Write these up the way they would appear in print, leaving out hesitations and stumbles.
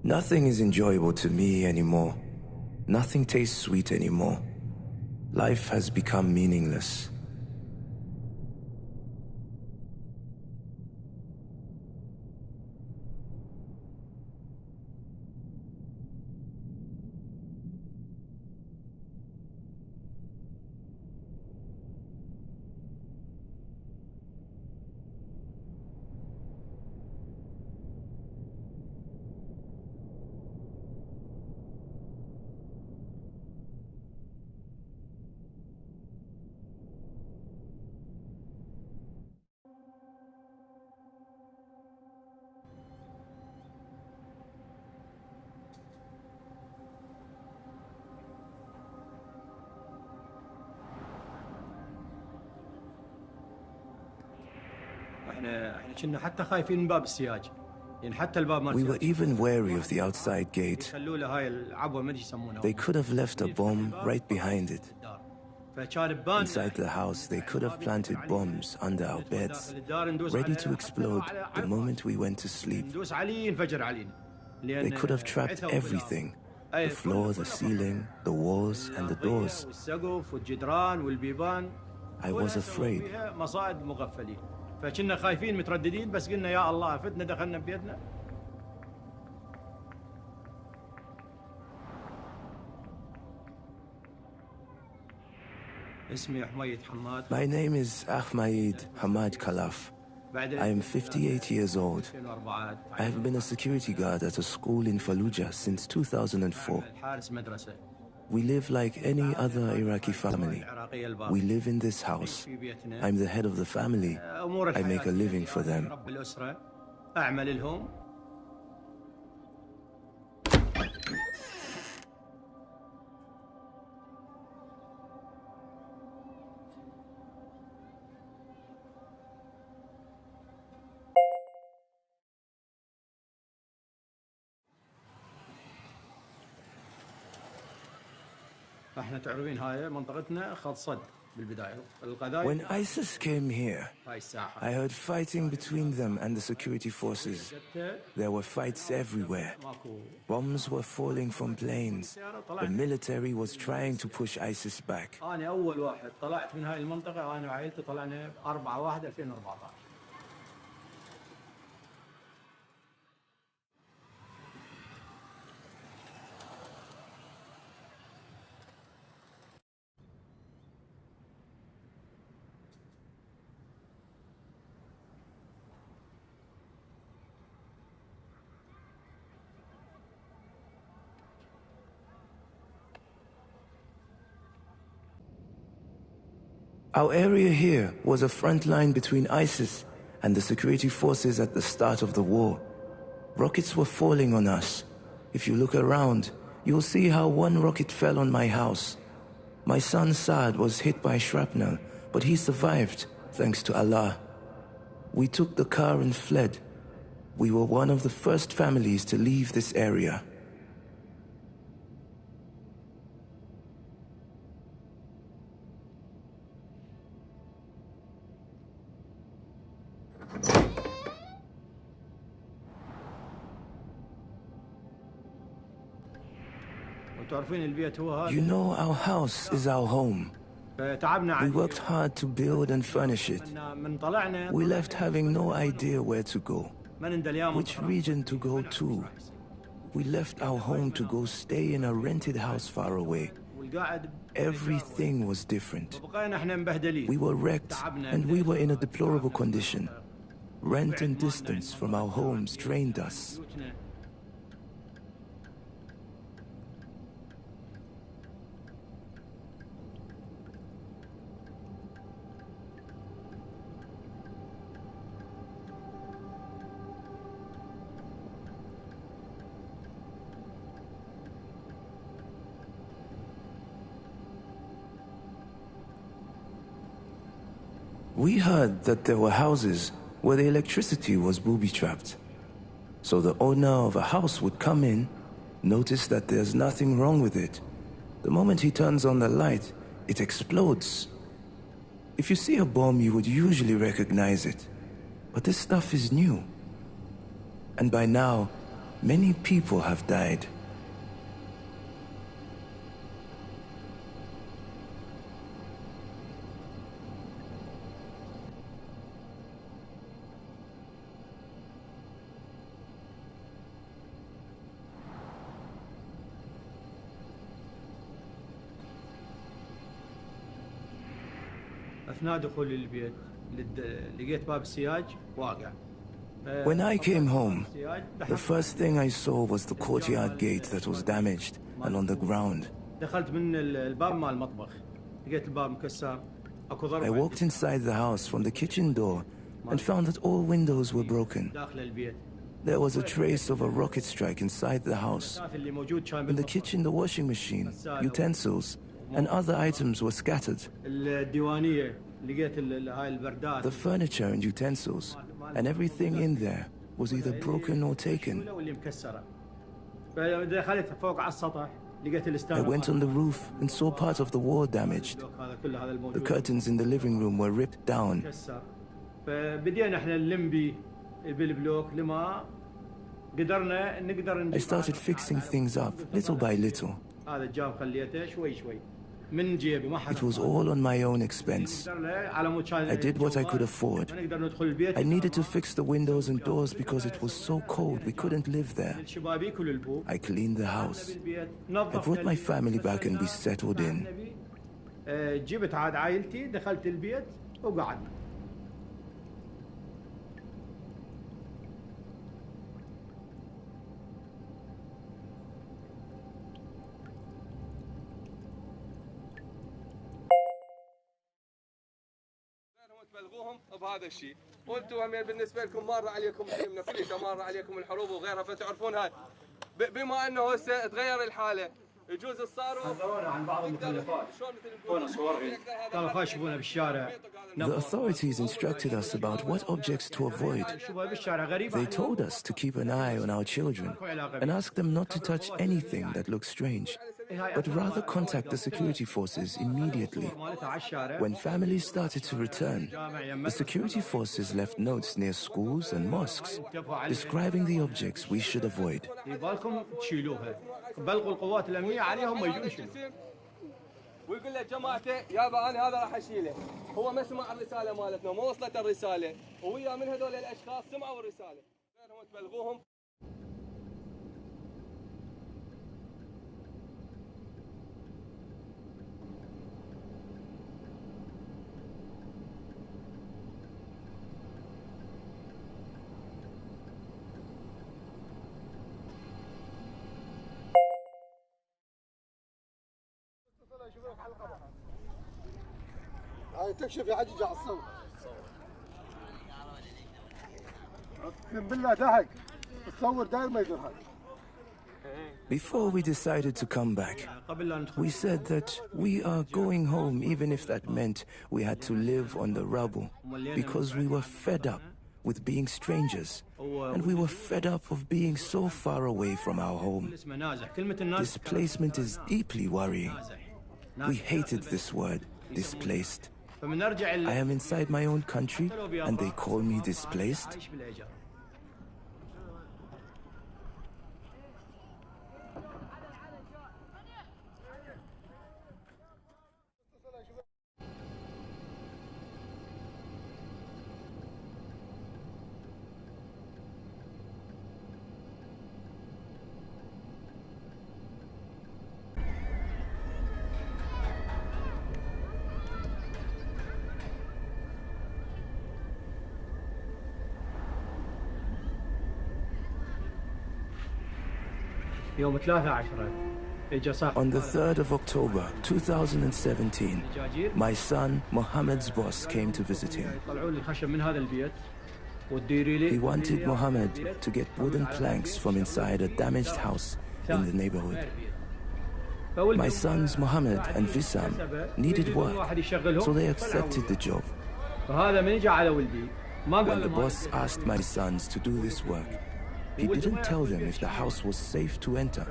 Nothing is enjoyable to me anymore. Nothing tastes sweet anymore. Life has become meaningless. We were even wary of the outside gate. They could have left a bomb right behind it. Inside the house, they could have planted bombs under our beds, ready to explode the moment we went to sleep. They could have trapped everything: the floor, the ceiling, the walls, and the doors. I was afraid. فكنا خايفين مترددين بس قلنا يا الله فتنا دخلنا بيتنا. اسمي حميد حماد. My name is Ahmed Hamad Khalaf. I am 58 years old. I have been a security guard at a school in Fallujah since 2004. We live like any other Iraqi family. We live in this house. I'm the head of the family. I make a living for them. When ISIS came here, I heard fighting between them and the security forces. There were fights everywhere. Bombs were falling from planes. The military was trying to push ISIS back. Our area here was a front line between ISIS and the security forces at the start of the war. Rockets were falling on us. If you look around, you'll see how one rocket fell on my house. My son Saad was hit by shrapnel, but he survived, thanks to Allah. We took the car and fled. We were one of the first families to leave this area. You know, our house is our home. We worked hard to build and furnish it. We left having no idea where to go, which region to go to. We left our home to go stay in a rented house far away. Everything was different. We were wrecked and we were in a deplorable condition. Rent and distance from our homes drained us. We heard that there were houses where the electricity was booby-trapped. So the owner of a house would come in, notice that there's nothing wrong with it. The moment he turns on the light, it explodes. If you see a bomb, you would usually recognize it. But this stuff is new. And by now, Many people have died. أثناء دخول البيت لقيت باب السياج واقع. When I came home, the first thing I saw was the courtyard gate that was damaged and on the ground. دخلت من الباب مال المطبخ. لقيت الباب مكسر. أكو ضربة. I walked inside the house from the kitchen door and found that all windows were broken. داخل البيت. There was a trace of a rocket strike inside the house. In the kitchen, the washing machine, utensils, and other items were scattered. الديوانية لقيت هاي البردات. The furniture and utensils and everything in there was either broken or taken. I went on the roof and saw part of the wall damaged. The curtains in the living room were ripped down. I started fixing things up little by little. It was all on my own expense. I did what I could afford. I needed to fix the windows and doors because it was so cold we couldn't live there. I cleaned the house. I brought my family back and we settled in. تبلغوهم بهذا الشيء، وانتم هم بالنسبه لكم مر عليكم شيء من كل شيء، مر عليكم الحروب وغيرها، فتعرفون هاي بما انه هسه تغير الحاله يجوز الصاروخ عن بعض المخلفات. هون صور كانوا خاشبونا بالشارع. The authorities instructed us about what objects to avoid. They told us to keep an eye on our children and ask them not to touch anything that looks strange, but rather contact the security forces immediately. When families started to return, the security forces left notes near schools and mosques describing the objects we should avoid. ويقول لك جماعته يابا انا هذا راح اشيله، هو ما سمع الرساله مالتنا، ما وصلت الرساله، ويا من هذول الاشخاص سمعوا الرساله، غيرهم تبلغوهم. هاي تكشف يا حجي على الصوت. اقسم بالله ضحك. تصور داير ما يضحك. Before we decided to come back, we said that we are going home even if that meant we had to live on the rubble, because we were fed up with being strangers, and we were fed up of being so far away from our home. Displacement is deeply worrying. We hated this word, displaced. I am inside my own country and they call me displaced? On the 3rd of October 2017, my son Mohammed's boss came to visit him. He wanted Mohammed to get wooden planks from inside a damaged house in the neighborhood. My sons Mohammed and Wissam needed work, so they accepted the job. When the boss asked my sons to do this work, he didn't tell them if the house was safe to enter.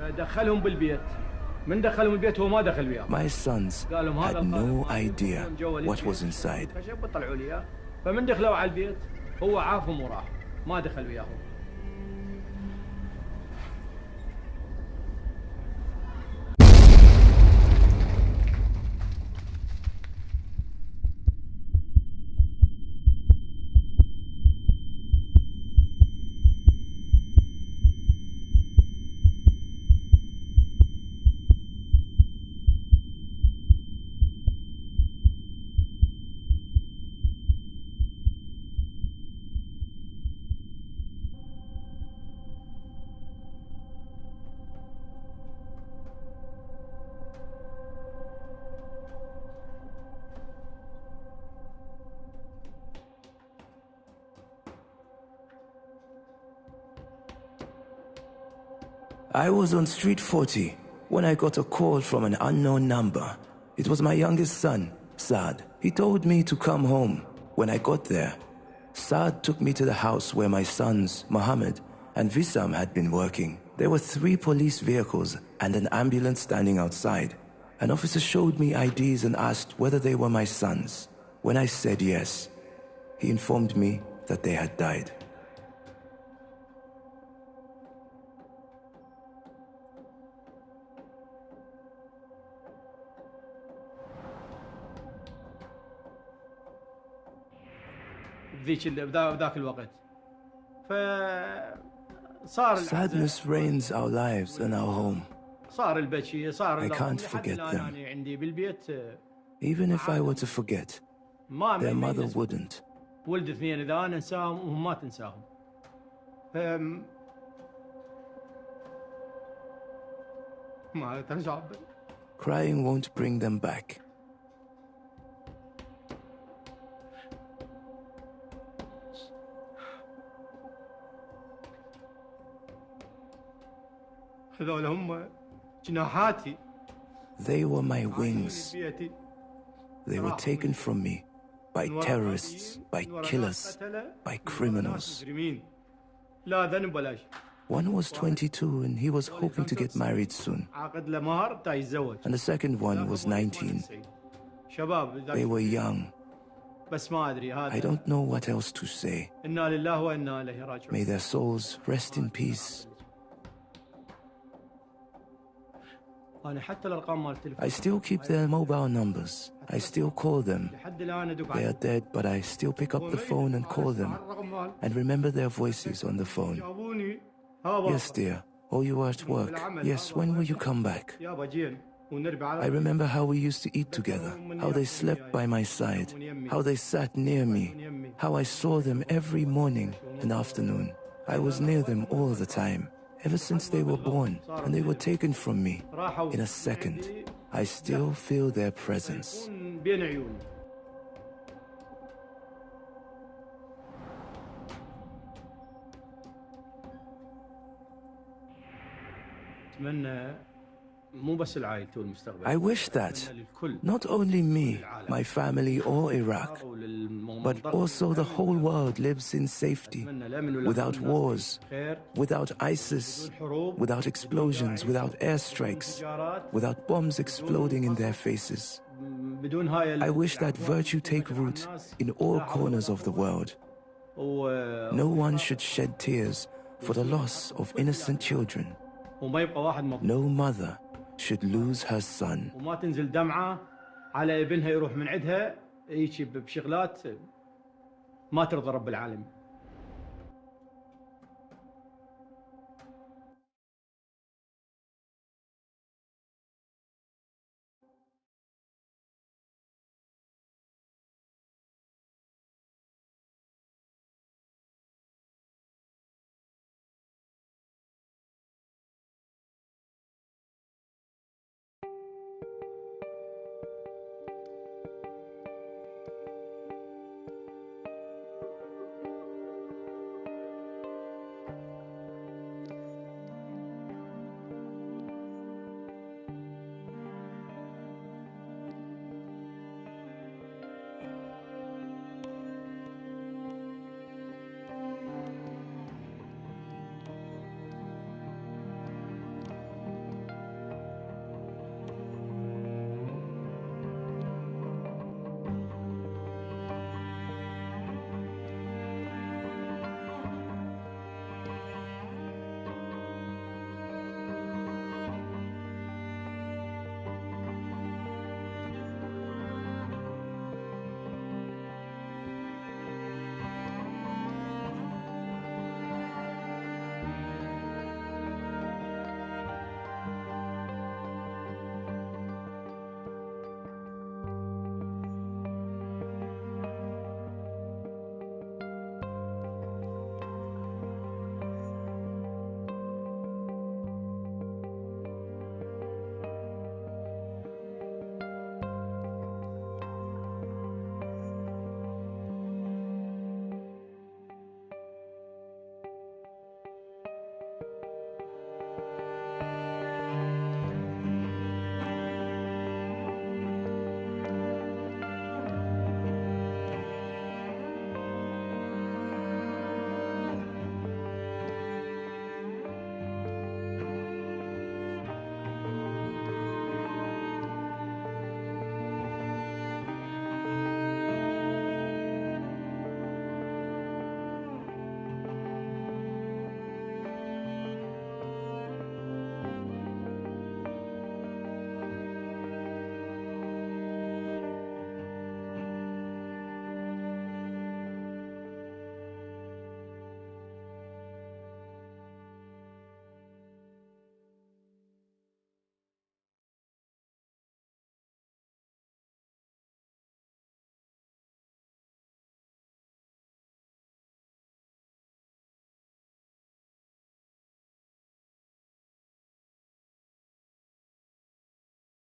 My sons had no idea what was inside. I was on Street 40 when I got a call from an unknown number. It was my youngest son, Saad. He told me to come home. When I got there, Saad took me to the house where my sons, Mohammed and Wissam, had been working. There were 3 police vehicles and an ambulance standing outside. An officer showed me IDs and asked whether they were my sons. When I said yes, he informed me that they had died. بذاك الوقت فصار Sadness reigns our lives and our home. صار البكي صار I can't forget them. عندي بالبيت Even if I were to forget, their mother wouldn't. ولد 2 اذا انا انساهم وهم ما تنساهم. ما ترجع. Crying won't bring them back. هذول هم جناحاتي. They were my wings. They were taken from me by terrorists, by killers, by criminals. لا ذنب ولا شيء. One was 22 and he was hoping to get married soon. عقد له مهر تا يتزوج. And the second one was 19. شباب. They were young. بس ما أدري هذا. I don't know what else to say. إنا لله وإنا إليه راجعون. May their souls rest in peace. أنا حتى الأرقام مال التليفون. I still keep their mobile numbers. I still call them. لحد الآن أدق They are dead, but I still pick up the phone and call them and remember their voices on the phone. جابوني. Yes, dear. Oh, you were at work. Yes, when will you come back? يابا جين ونربي على. I remember how we used to eat together, how they slept by my side, how they sat near me, how I saw them every morning and afternoon. I was near them all the time, ever since they were born, and they were taken from me in a second. I still feel their presence. بين عيوني. أتمنى مو بس العائلة والمستقبل. I wish that not only me, my family or Iraq, but also the whole world lives in safety, without wars, without ISIS, without explosions, without airstrikes, without bombs exploding in their faces. I wish that virtue take root in all corners of the world. No one should shed tears for the loss of innocent children. No mother should lose her son. وما تنزل دمعة على ابنها يروح من عندها هيك بشغلات ما ترضى رب العالمين.